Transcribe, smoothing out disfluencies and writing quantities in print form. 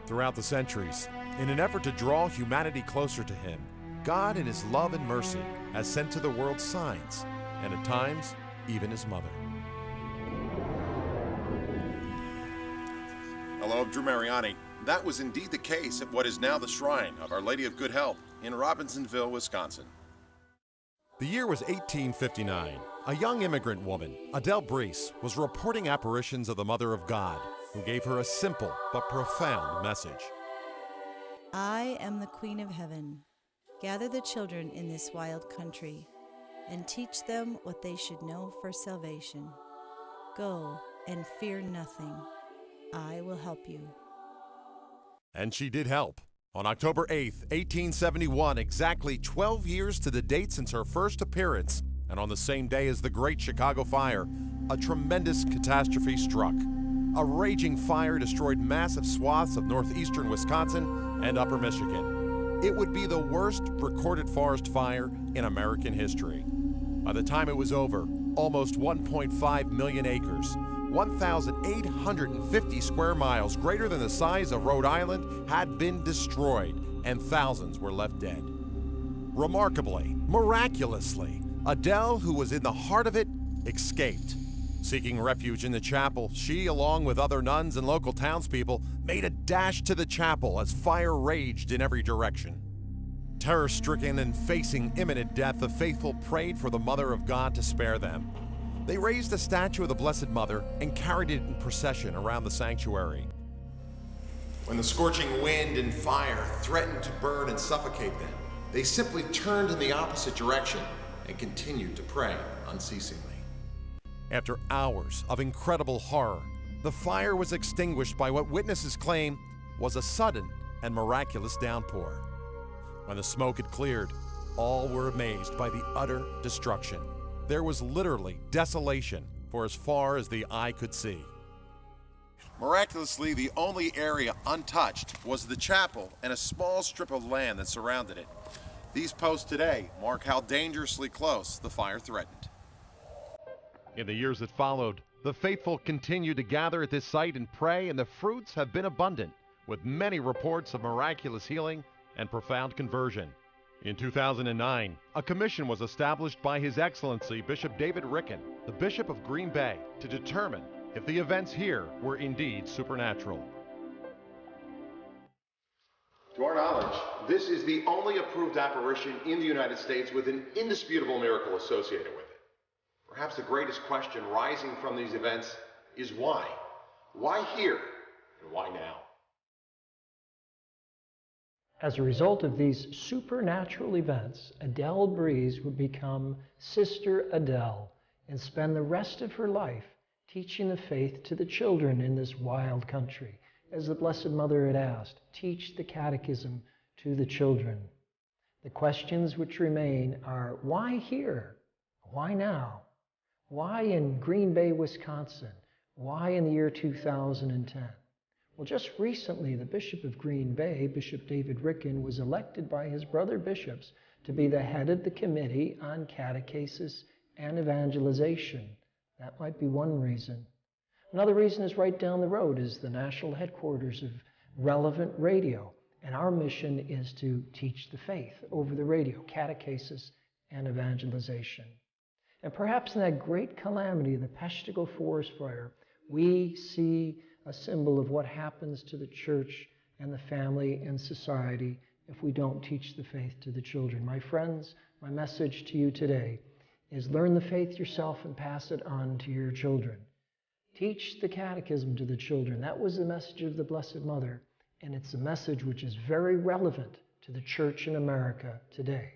Throughout the centuries, in an effort to draw humanity closer to Him, God in His love and mercy has sent to the world signs, and at times, even His mother. Hello, I'm Drew Mariani. That was indeed the case at what is now the Shrine of Our Lady of Good Help in Robinsonville, Wisconsin. The year was 1859. A young immigrant woman, Adele Brees, was reporting apparitions of the Mother of God, who gave her a simple but profound message. I am the Queen of Heaven. Gather the children in this wild country and teach them what they should know for salvation. Go and fear nothing. I will help you. And she did help. On October 8th, 1871, exactly 12 years to the date since her first appearance, and on the same day as the Great Chicago Fire, a tremendous catastrophe struck. A raging fire destroyed massive swaths of northeastern Wisconsin and upper Michigan. It would be the worst recorded forest fire in American history. By the time it was over, almost 1.5 million acres, 1,850 square miles, greater than the size of Rhode Island, had been destroyed, and thousands were left dead. Remarkably, miraculously, Adele, who was in the heart of it, escaped. Seeking refuge in the chapel, she, along with other nuns and local townspeople, made a dash to the chapel as fire raged in every direction. Terror-stricken and facing imminent death, the faithful prayed for the Mother of God to spare them. They raised a statue of the Blessed Mother and carried it in procession around the sanctuary. When the scorching wind and fire threatened to burn and suffocate them, they simply turned in the opposite direction and continued to pray unceasingly. After hours of incredible horror, the fire was extinguished by what witnesses claim was a sudden and miraculous downpour. When the smoke had cleared, all were amazed by the utter destruction. There was literally desolation for as far as the eye could see. Miraculously, the only area untouched was the chapel and a small strip of land that surrounded it. These posts today mark how dangerously close the fire threatened. In the years that followed, the faithful continued to gather at this site and pray, and the fruits have been abundant, with many reports of miraculous healing and profound conversion. In 2009, a commission was established by His Excellency Bishop David Ricken, the Bishop of Green Bay, to determine if the events here were indeed supernatural. To our knowledge, this is the only approved apparition in the United States with an indisputable miracle associated with it. Perhaps the greatest question rising from these events is why? Why here and why now? As a result of these supernatural events, Adele Brees would become Sister Adele and spend the rest of her life teaching the faith to the children in this wild country. As the Blessed Mother had asked, teach the catechism to the children. The questions which remain are, why here? Why now? Why in Green Bay, Wisconsin? Why in the year 2010? Well, just recently, the Bishop of Green Bay, Bishop David Ricken, was elected by his brother bishops to be the head of the Committee on Catechesis and Evangelization. That might be one reason. Another reason is right down the road is the national headquarters of Relevant Radio. And our mission is to teach the faith over the radio, catechesis and evangelization. And perhaps in that great calamity, the Peshtigo forest fire, we see a symbol of what happens to the church and the family and society if we don't teach the faith to the children. My friends, my message to you today is learn the faith yourself and pass it on to your children. Teach the catechism to the children. That was the message of the Blessed Mother, and it's a message which is very relevant to the church in America today.